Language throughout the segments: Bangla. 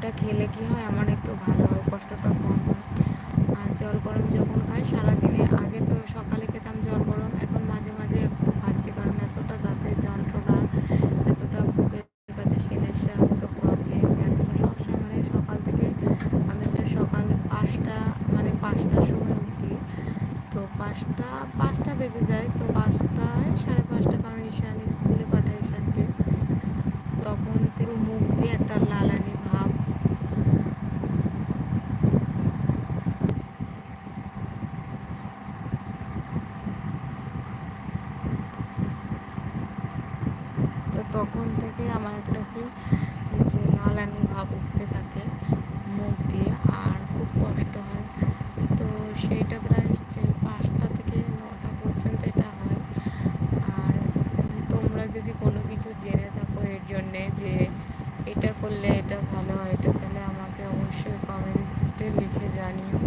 গরমটা খেলে কি হয়, আমার একটু ভালো হয়, কষ্টটা কম হয়। আর জল গরম যখন খাই সারাদিনে, আগে তো সকালে খেতাম জল গরম, এখন মাঝে মাঝে একটু খাচ্ছি, কারণ এতটা দাঁতের যন্ত্রণা, এতটা বুকের কাছে শিরশ্বার মতো প্রবলেম, এতটা সবসময় মানে সকাল থেকে, আমি তো সকাল 5টা, মানে 5টার সময় উঠি। তো পাঁচটা বেজে যায়, তো 5টায়, 5:30, কারণ ঈশান স্কুলে পাঠাই ঈশানকে, তখন থেকে মুখ দিয়ে একটা লালানি ভাব। তো তখন থেকে আমার একটা কি, যে লালানি ভাব উঠতে থাকে মুখ দিয়ে, আর খুব কষ্ট হয়। তো সেইটা প্রায় 5টা থেকে 9টা পর্যন্ত এটা হয়। আর তোমরা যদি কোনো কিছু জেনে থাকো এর জন্যে, যে এটা করলে এটা ভালো হয়, এটা তাহলে আমাকে অবশ্যই কমেন্টে লিখে জানিও।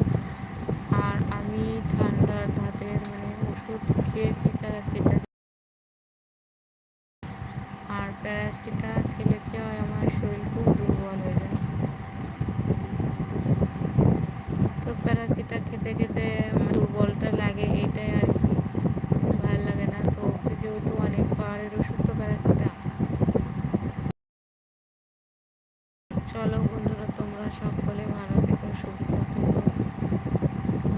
আর আমি ঠান্ডা ধাতের মানে ওষুধ খেয়েছি প্যারাসিটা, আর প্যারাসিটা খেলে কি হয়, আমার শরীর খুব দুর্বল হয়ে যায়। তো প্যারাসিটা খেতে খেতে দুর্বলটা লাগে, এইটাই আর কি, ভালো লাগে না। তো যেহেতু অনেক পাহাড়ের ওষুধ, তো প্যারাসিটা। চলো বন্ধুরা, তোমরা সকলে ভালো থেকো, সুস্থ থেকো।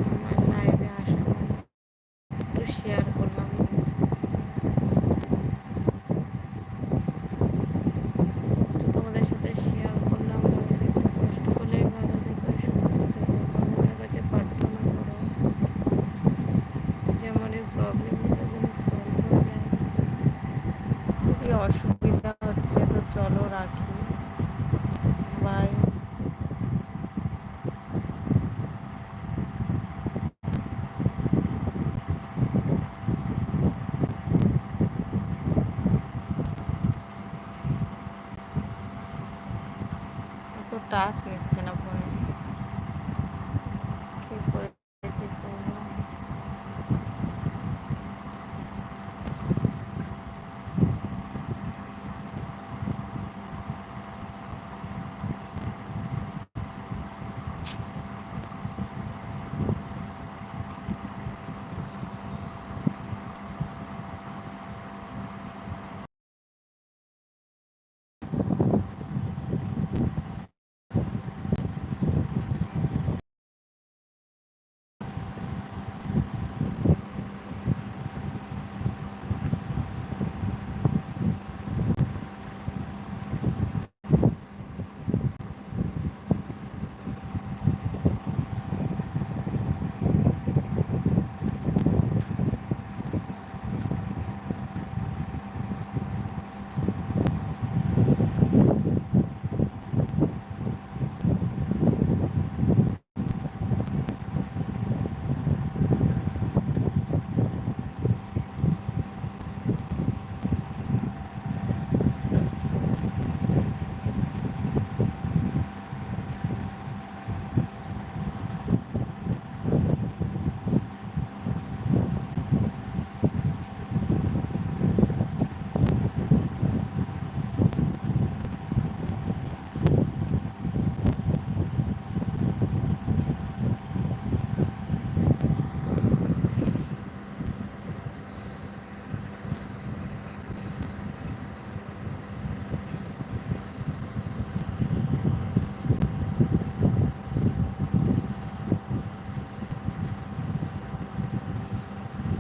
আমার লাইভে আসা মানে একটু শেয়ার করলাম। তোমাদের সাথে শেয়ার করলাম, মনের একটু কষ্ট হলে, ভালো থেকো, সুস্থ থেকো, ভগবানের কাছে প্রার্থনা করো যে আমার এই প্রবলেমগুলো যেন সলভ হয়ে যায়। খুবই অসুবিধা হচ্ছে, তো চলো রাখি, বাই। তো টাচ নিচ্ছে